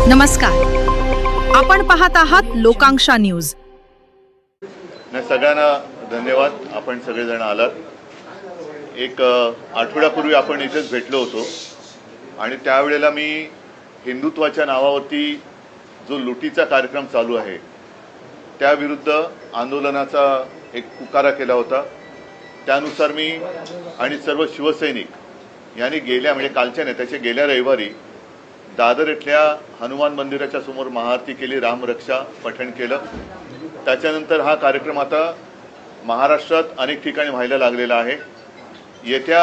नमस्कार, आपण पाहत आहात लोकांक्षा न्यूज। सगळ्यांना धन्यवाद। आपण सगळेजण आलात। एक आठवड्यापूर्वी आपण इथेच भेटलो होतो आणि त्यावेळेला मी हिंदुत्वाच्या नावावरती जो लुटीचा कार्यक्रम चालू आहे त्याविरुद्ध आंदोलनाचा एक पुकारा केला होता। त्यानुसार मी आणि सर्व शिवसैनिक यांनी गेल्या म्हणजे कालच्या नाही त्याच्या गेल्या रविवारी दादर इथल्या हनुमान मंदिराच्या समोर महाआरती केली, रामरक्षा पठण केलं। त्याच्यानंतर हा कार्यक्रम आता महाराष्ट्रात अनेक ठिकाणी व्हायला लागलेला आहे। येत्या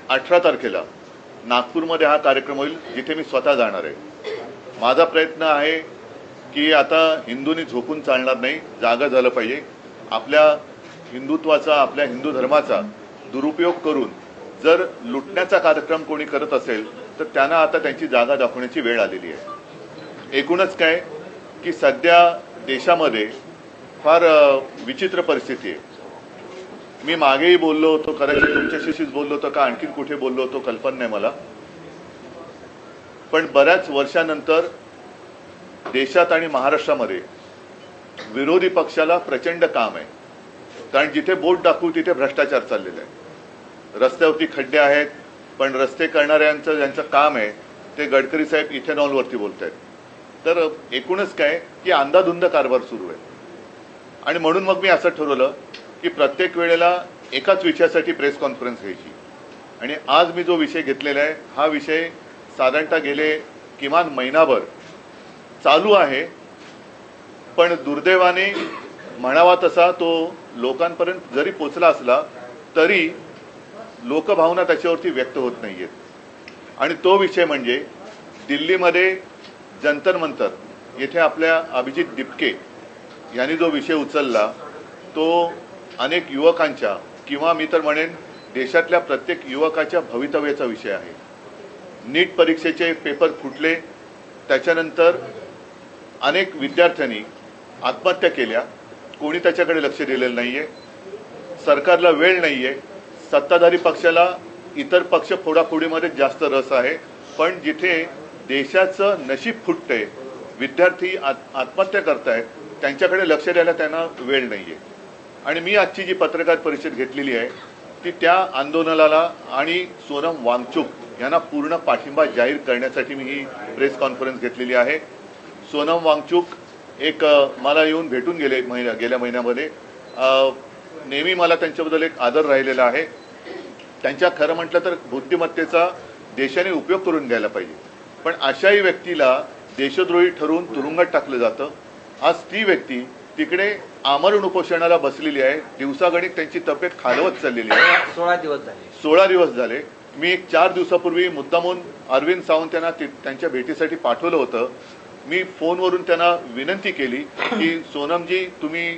18 तारखेला नागपूरमध्ये हा कार्यक्रम होईल जिथे मी स्वतः जाणार आहे। माझा प्रयत्न आहे की आता हिंदूंनी झोपून चालणार नाही, जागा झालं पाहिजे। आपल्या हिंदुत्वाचा, आपल्या हिंदू धर्माचा दुरुपयोग करून जर लुटण्याचा कार्यक्रम कोणी करत असेल तर त्यांना आता त्यांची जागा दाखवण्याची वेळ आलेली आहे। एकूणच काय की सध्या देशामध्ये फार विचित्र परिस्थिती आहे। मी मागेही बोललो होतो, कदाचित तुमच्याशीच बोललो होतो का आणखीन कुठे बोललो होतो कल्पना नाही मला, पण बऱ्याच वर्षानंतर देशात आणि महाराष्ट्रामध्ये विरोधी पक्षाला प्रचंड काम आहे। कारण जिथे बोट दाखवू तिथे भ्रष्टाचार चाललेला आहे। रस्त्यावरती खड्डे आहेत, पण रस्ते करणाऱ्यांचं ज्यांचं काम आहे ते गडकरी साहेब इथेनॉलवरती बोलत आहेत। तर एकूणच काय की अंधाधुंद कारभार सुरू आहे। आणि म्हणून मग मी असं ठरवलं की प्रत्येक वेळेला एकाच विषयासाठी प्रेस कॉन्फरन्स घ्यायची। आणि आज मी जो विषय घेतलेला आहे हा विषय साधारणतः गेले किमान महिनाभर चालू आहे, पण दुर्दैवाने म्हणावा तसा तो लोकांपर्यंत जरी पोचला असला तरी लोकभावना त्याच्यावरती व्यक्त होत नाहीयेत। आणि तो विषय म्हणजे दिल्लीमध्ये जंतर मंतर येथे आपल्या अभिजित दिपके यांनी जो विषय उचलला तो अनेक युवकांच्या किंवा मी तर म्हणेन देशातल्या प्रत्येक युवकाच्या भवितव्याचा विषय आहे। नीट परीक्षेचे पेपर फुटले, त्याच्यानंतर अनेक विद्यार्थ्यांनी आत्महत्या केल्या, कोणी त्याच्याकडे लक्ष दिलेलं नाहीये। सरकारला वेळ नाहीये, सत्ताधारी पक्षाला इतर पक्ष फोडाफोडीमध्ये जास्त रस आहे, पण जिथे देशाचं नशीब फुटतंय, विद्यार्थी आत्महत्या करतायत, त्यांच्याकडे लक्ष द्यायला त्यांना वेळ नाहीये। आणि मी आजची जी पत्रकार परिषद घेतलेली आहे ती त्या आंदोलनाला आणि सोनम वांगचुक यांना पूर्ण पाठिंबा जाहीर करण्यासाठी मी ही प्रेस कॉन्फरन्स घेतलेली आहे। सोनम वांगचुक एक मला येऊन भेटून गेले गेल्या महिन्यामध्ये। नेहमी मला त्यांच्याबद्दल एक आदर राहिलेला आहे। त्यांच्या खरं म्हटलं तर बुद्धिमत्तेचा देशाने उपयोग करून घ्यायला पाहिजे, पण अशाही व्यक्तीला देशद्रोही ठरवून तुरुंगात टाकलं जातं। आज ती व्यक्ती तिकडे आमरण उपोषणाला बसलेली आहे। दिवसागणिक त्यांची तब्येत खालवत चाललेली आहे। 16 दिवस झाले। मी एक 4 दिवसापूर्वी मुद्दामून अरविंद सावंत यांना त्यांच्या भेटीसाठी पाठवलं होतं। मी फोनवरून त्यांना विनंती केली की सोनमजी तुम्ही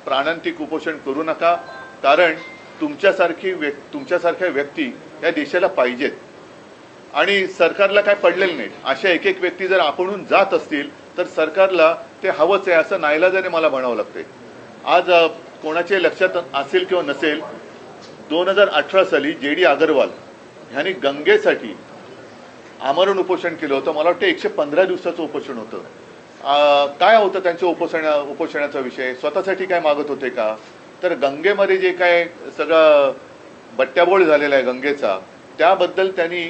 प्राणांतिक उपोषण करू नका, कारण तुमच्यासारख्या व्यक्ती या देशाला पाहिजेत आणि सरकारला काय पडलेलं नाही। अशा एक एक व्यक्ती जर आपणहून जात असतील तर सरकारला ते हवंच आहे असं नाईलाजाने मला म्हणावं लागतंय। आज कोणाच्या लक्षात असेल किंवा नसेल, 2018 साली JD अगरवाल यांनी गंगेसाठी आमरण उपोषण केलं होतं। मला वाटतं 115 दिवसाचं उपोषण होतं। काय होतं त्यांच्या उपोषणाचा विषय? स्वतःसाठी काय मागत होते का? तर गंगेमध्ये जे काय सगळं बट्ट्याबोळ झालेला आहे गंगेचा, त्याबद्दल त्यांनी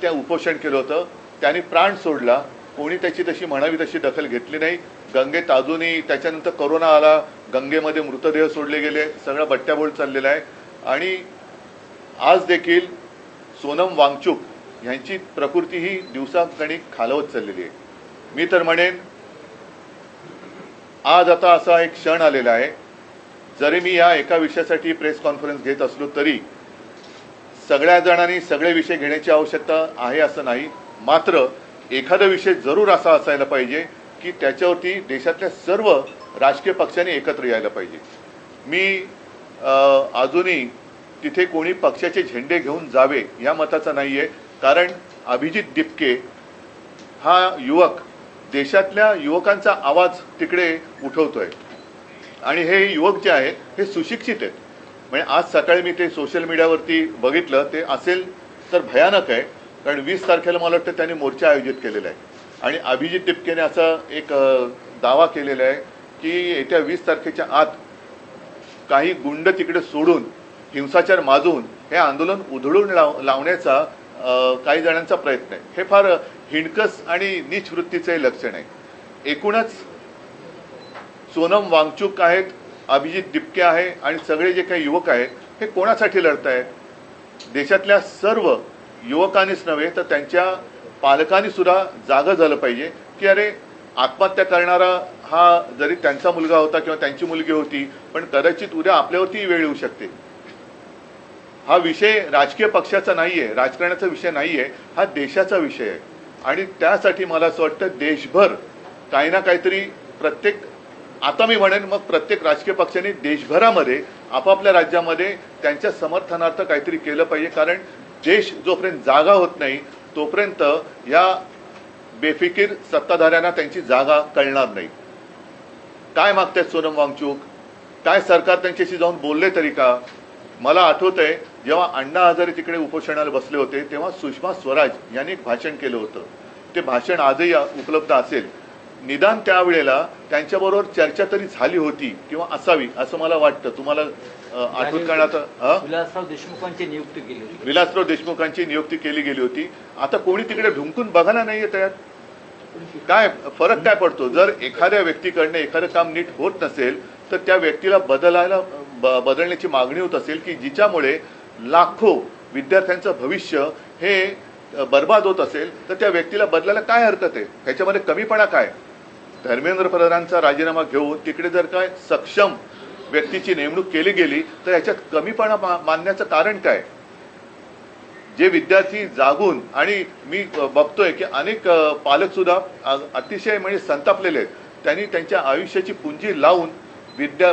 त्या उपोषण केलं होतं। त्यांनी प्राण सोडला, कोणी त्याची तशी म्हणावी तशी दखल घेतली नाही। गंगेत अजूनही त्याच्यानंतर कोरोना आला, गंगेमध्ये मृतदेह सोडले गेले, सगळा बट्ट्याबोळ चाललेला आहे। आणि आज देखील सोनम वांगचुक यांची प्रकृती ही दिवसागणिक खालवत चाललेली आहे। मी तर म्हणेन आज आता असा एक क्षण आलेला आहे, जरी मी या एका विषयासाठी प्रेस कॉन्फरन्स घेत असलो तरी सगळ्या जणांनी सगळे विषय घेण्याची आवश्यकता आहे असं नाही। मात्र एखादा विषय जरूर असा असायला पाहिजे की त्याच्यावरती देशातल्या सर्व राजकीय पक्षांनी एकत्र यायला पाहिजे। मी अजूनही तिथे कोणी पक्षाचे झेंडे घेऊन जावे या मताचा नाही आहे, कारण अभिजित दिपके हा युवक देशातल्या युवकांचा आवाज तिकडे उठवतोय आणि हे युवक जे आहेत हे सुशिक्षित आहेत। म्हणजे आज सकाळी मी ते सोशल मीडियावरती बघितलं, ते असेल तर भयानक आहे, कारण 20 तारखेला मला वाटतं त्यांनी मोर्चा आयोजित केलेला आहे। आणि अभिजित टिपकेने असा एक दावा केलेला आहे की येत्या 20 तारखेच्या आत काही गुंड तिकडे सोडून हिंसाचार माजून हे आंदोलन उधळून लावण्याचा काही जणांचा प्रयत्न आहे. हे फार हिणकस आणि नीच वृत्तीचे लक्षण आहे. एकूणच सोनम वांगचुक आहेत, अभिजित टिपके आहे आणि सगळे जे काही युवक आहेत हे कोणासाठी लढत आहेत? देशातल्या सर्व युवकांनीच नव्हे तर त्यांच्या पालकांनी सुद्धा जागं झालं पाहिजे की अरे आत्महत्या करणारा हा जरी त्यांचा मुलगा होता किंवा त्यांची मुलगी होती, पण कदाचित उद्या आपल्यावरती वेळ येऊ शकते. हा विषय राजकीय पक्षाचा नाहीये, राजकारणाचा विषय नाहीये, हा देशाचा विषय आहे. आणि त्यासाठी मला असं वाटतं देशभर काही ना काहीतरी आता मी म्हणेन मग प्रत्येक राजकीय पक्षाने देशभरामध्ये आपापल्या राज्यामध्ये त्यांच्या समर्थनार्थ काहीतरी केलं पाहिजे. कारण देश जोपर्यंत जागा होत नाही तोपर्यंत या बेफिकीर सत्ताधाऱ्यांना त्यांची जागा कळणार नाही. काय मागतायत सोनम वांगचुक? काय सरकार त्यांच्याशी जाऊन बोलले तरी का? मला आठवतंय जेव्हा अण्णा हजारे तिकडे उपोषणाला बसले होते तेव्हा सुषमा स्वराज यांनी एक भाषण केलं होतं. ते भाषण आजही उपलब्ध असेल. निदान त्यावेळेला त्यांच्याबरोबर चर्चा तरी झाली होती किंवा असावी असं मला वाटतं. तुम्हाला आठवत करण्यात विलासराव देशमुखांची नियुक्ती केली होती. विलासराव देशमुखांची नियुक्ती केली गेली होती. आता कोणी तिकडे ढुंकून बघायला नाहीये त्यात. काय फरक काय पडतो? जर एखाद्या व्यक्तीकडनं एखादं काम नीट होत नसेल तर त्या व्यक्तीला बदलण्याची मागणी होत असेल की जिच्यामुळे लाखो विद्यार्थ्यांचं भविष्य हे बर्बाद होत असेल तर त्या व्यक्तीला बदलायला काय हरकत आहे? ह्याच्यामध्ये कमीपणा काय? धर्मेंद्र प्रधानांचा राजीनामा घेऊन तिकडे जर काय सक्षम व्यक्तीची नेमणूक केली गेली तर याच्यात कमीपणा मानण्याचं कारण काय? जे विद्यार्थी जागून, आणि मी बघतोय की अनेक पालक सुद्धा अतिशय म्हणजे संतापलेले आहेत. त्यांनी त्यांच्या आयुष्याची पुंजी लावून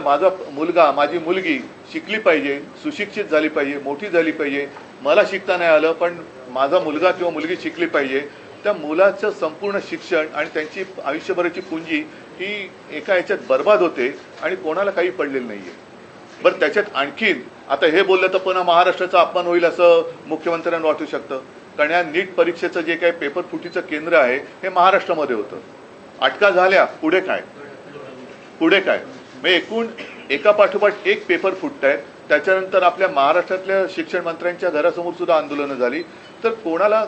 माझा मुलगा माझी मुलगी शिकली पाहिजे, सुशिक्षित झाली पाहिजे, मोठी झाली पाहिजे, मला शिकता नाही आलं पण माझा मुलगा किंवा मुलगी शिकली पाहिजे, त्या मुलाचं संपूर्ण शिक्षण आणि त्यांची आयुष्यभराची पुंजी ही एका याच्यात बर्बाद होते आणि कोणाला काही पडलेलं नाहीये. बरं, त्याच्यात आणखीन आता हे बोललं तर पुन्हा महाराष्ट्राचा अपमान होईल असं मुख्यमंत्र्यांना वाटू शकतं. कारण या नीट परीक्षेचं जे काही पेपर फुटीचं केंद्र आहे हे महाराष्ट्रामध्ये होतं. अटका झाल्या, पुढे काय? मग एकूण एका पाठोपाठ एक पेपर फुटत आहेत. त्याच्यानंतर आपल्या महाराष्ट्रातल्या शिक्षण मंत्र्यांच्या घरासमोर सुद्धा आंदोलनं झाली. तर कोणाला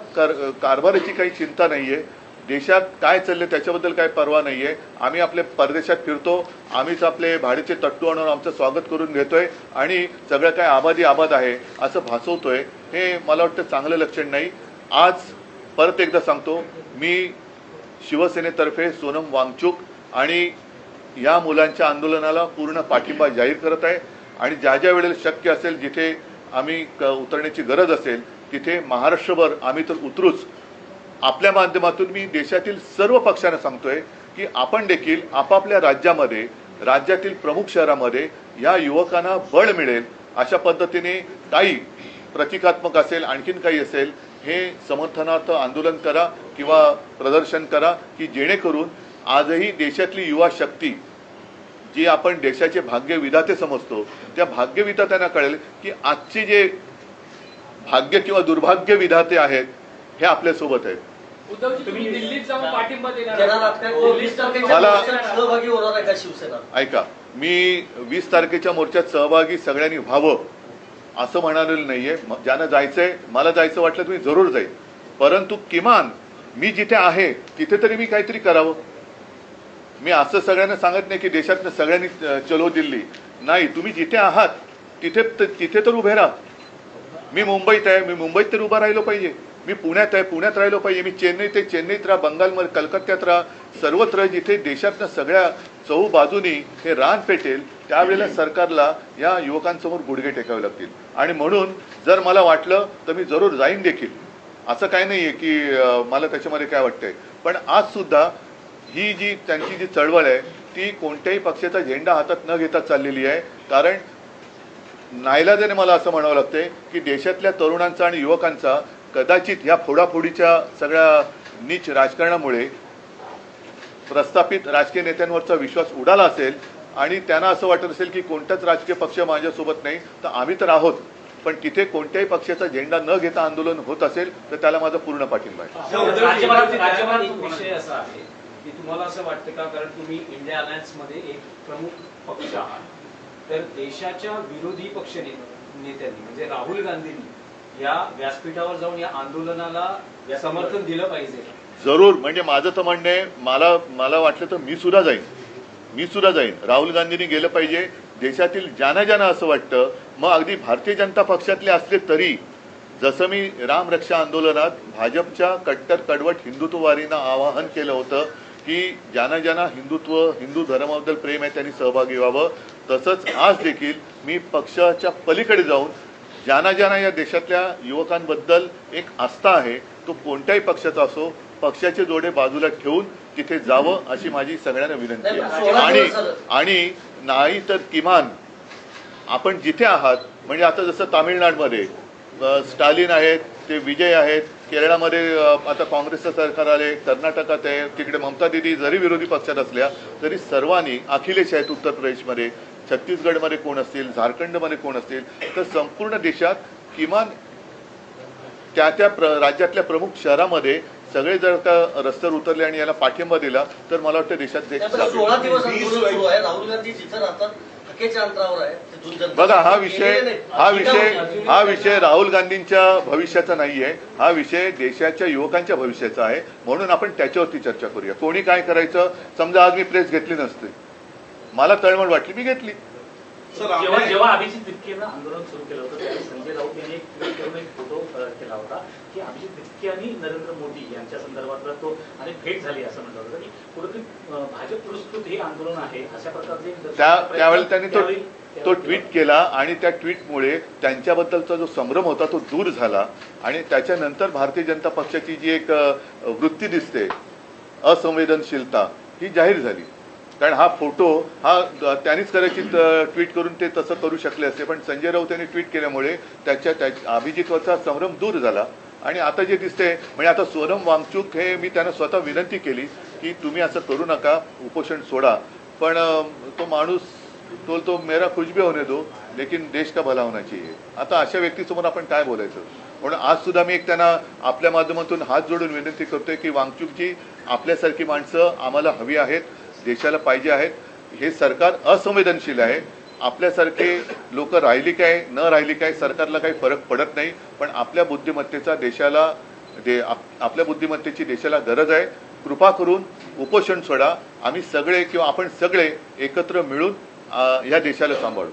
कारभाराची काही चिंता नाहीये. देशात काय चाललंय त्याच्याबद्दल काही पर्वा नाहीये. आम्ही आपले परदेशात फिरतो, आम्हीच आपले भाडीचे तट्टू आणून आमचं स्वागत करून घेतोय आणि सगळं काय आबाद आहे असं भासवतोय. हे मला वाटतं चांगलं लक्षण नाही. आज परत एकदा सांगतो, मी शिवसेनेतर्फे सोनम वांगचुक आणि या मुलांच्या आंदोलनाला पूर्ण पाठिंबा जाहीर करत आहे. आणि ज्या वेळेला शक्य असेल, जिथे आम्ही उतरण्याची गरज असेल तिथे महाराष्ट्रभर आम्ही तर उतरूच. आपल्या माध्यमातून मी देशातील सर्व पक्षांना सांगतोय की आपण देखील आपापल्या राज्यातील प्रमुख शहरामध्ये या युवकांना बळ मिळेल अशा पद्धतीने काही प्रतिकात्मक असेल, आणखीन काही असेल, हे समर्थनार्थ आंदोलन करा किंवा प्रदर्शन करा की जेणेकरून आजही देशातली युवा शक्ती जी आपण देशाचे भाग्यविधाते समजतो त्या भाग्यविधात्यांना कळेल की आजचे जे भाग्य किंवा दुर्भाग्य विधाते आहेत हे आपल्या सोबत आहेत. तुम्ही दिल्लीत जाऊन पाठिंबा देणार सहभागी होणार आहे का शिवसेना? ऐका, मी 20 तारखेच्या मोर्चात सहभागी सगळ्यांनी व्हावं असं म्हणालेलं नाहीये. ज्यांना जायचंय, मला जायचं वाटलं तर मी जरूर जाईल, परंतु किमान मी जिथे आहे तिथे तरी मी काहीतरी करावं. मी असं सगळ्यांना सांगत नाही की देशातल्या सगळ्यांनी चलो दिल्ली. नाही, तुम्ही जिथे आहात तिथे तर उभे राहा. मी मुंबईत आहे, मी मुंबईत तर उभा राहिलो पाहिजे. मी पुण्यात आहे, पुण्यात राहिलो पाहिजे. मी चेन्नईत आहे, चेन्नईत राहा. बंगालमध्ये, कलकत्त्यात राहा. सर्वत्र जिथे देशातल्या सगळ्या चहूबाजूनी हे रान पेटेल त्यावेळेला सरकारला या युवकांसमोर गुडघे टेकावे लागतील. आणि म्हणून जर मला वाटलं तर मी जरूर जाईन देखील. असं काही नाहीये की मला त्याच्यामध्ये काय वाटतंय. पण आज सुद्धा ही जी त्यांची जी चळवळ आहे ती कोणत्याही पक्षाचा झेंडा हातात न घेता चाललेली आहे. कारण नाईलाजाने मला असं म्हणावं लागतंय की देशातल्या तरुणांचा आणि युवकांचा कदाचित या फोडाफोडीच्या सगळ्या नीच राजकारणामुळे प्रस्थापित राजकीय नेत्यांवरचा विश्वास उडाला असेल आणि त्यांना असं वाटत असेल की कोणताच राजकीय पक्ष माझ्यासोबत नाही, तर आम्ही तर आहोत. पण तिथे कोणत्याही पक्षाचा झेंडा न घेता आंदोलन होत असेल तर त्याला माझा पूर्ण पाठिंबा आहे. राज्यभरात एक विषय असा आहे की तुम्हाला असं वाटतं का, कारण तुम्ही इंडिया अलायन्स मध्ये एक प्रमुख पक्ष आहात, तर देशाच्या विरोधी पक्ष नेत्यांनी म्हणजे राहुल गांधींनी या व्यासपीठावर जाऊन या आंदोलनाला समर्थन दिलं पाहिजे? जरूर, म्हणजे माझं तर म्हणणं आहे, मला वाटलं तर मी सुद्धा जाईन. राहुल गांधींनी गेलं पाहिजे. देशातील ज्यांना असं वाटतं, मग अगदी भारतीय जनता पक्षातले असले तरी, जसं मी राम रक्षा आंदोलनात भाजपच्या कट्टर कडवट हिंदुत्ववादींना आवाहन केलं होतं की ज्यांना हिंदू धर्माबद्दल प्रेम आहे त्यांनी सहभागी व्हावं, तसंच आज देखील मी पक्षाच्या पलीकडे जाऊन ज्यांना या देशातल्या युवकांबद्दल एक आस्था आहे, तो कोणत्याही पक्षाचा असो, पक्षाचे जोडे बाजूला ठेवून तिथे जावं अशी माझी सगळ्यांना विनंती आहे. आणि नाही तर किमान आपण जिथे आहात, म्हणजे आता जसं तामिळनाडूमध्ये स्टालिन आहेत, ते विजय आहेत, केरळामध्ये आता काँग्रेसचं सरकार आले, कर्नाटकात आहे, तिकडे ममता दिदी जरी विरोधी पक्षात असल्या तरी सर्वांनी, अखिलेश आहेत उत्तर प्रदेशमध्ये, छत्तीसगडमध्ये कोण असतील, झारखंडमध्ये कोण असतील, तर संपूर्ण देशात किमान त्या राज्यातल्या प्रमुख शहरामध्ये सगळे जर का रस्त्यावर उतरले आणि याला पाठिंबा दिला तर मला वाटतं देशात 16 दिवस आंदोलन सुरू आहे. राहुल गांधी जिथं राहतात हकेच्या अंतरावर आहे. बघा, हा विषय राहुल गांधींच्या भविष्याचा नाहीये, हा विषय देशाच्या युवकांच्या भविष्याचा आहे. म्हणून आपण त्याच्यावरती चर्चा करूया. कोणी काय करायचं, समजा आज मी प्रेस घेतली नसते, मला तळमळ वाटली, मी घेतली. जेव्हा अभिजित तिपकेनं आंदोलन सुरू केलं होतं त्यावेळी संजय राऊत यांनी एक ट्विट करून एक फोटो केला होता की अभिजित तिपके आणि नरेंद्र मोदी यांच्या संदर्भातला तो आणि भेट झाली असं म्हटलं होतं की कुठेतरी भाजप पुरस्कृत हे आंदोलन आहे अशा प्रकारचे त्यावेळेला त्यांनी तो ट्विट केला आणि त्या ट्विटमुळे त्यांच्याबद्दलचा जो संभ्रम होता तो दूर झाला आणि त्याच्यानंतर भारतीय जनता पक्षाची जी एक वृत्ती दिसते, असंवेदनशीलता, ही जाहीर झाली. कारण हा फोटो त्यांनीच कदाचित ट्विट करून ते तसं करू शकले असते, पण संजय राऊत यांनी ट्विट केल्यामुळे त्या अभिजितवरचा संभ्रम दूर झाला. आणि आता जे दिसते, म्हणजे आता सोनम वांगचूक हे मी त्यांना स्वतः विनंती केली की तुम्ही असं करू नका, उपोषण सोडा, पण तो माणूस तो मेरा कुछ भी होने दो लेकिन देश का भला होना चाहिए. आता अशा व्यक्तीसमोर आपण काय बोलायचं. म्हणून आज सुद्धा मी एक त्यांना आपल्या माध्यमातून हात जोडून विनंती करतोय की वांगचूकजी, आपल्यासारखी माणसं आम्हाला हवी आहेत, देशाला पाहिजे आहेत. हे सरकार असंवेदनशील आहे. आपल्यासारखे लोक राहिली काय न राहिली काय सरकारला काही फरक पडत नाही, पण आपल्या बुद्धिमत्तेची देशाला गरज आहे. कृपा करून उपोषण सोडा. आम्ही सगळे किंवा आपण सगळे एकत्र मिळून या देशाला सांभाळू.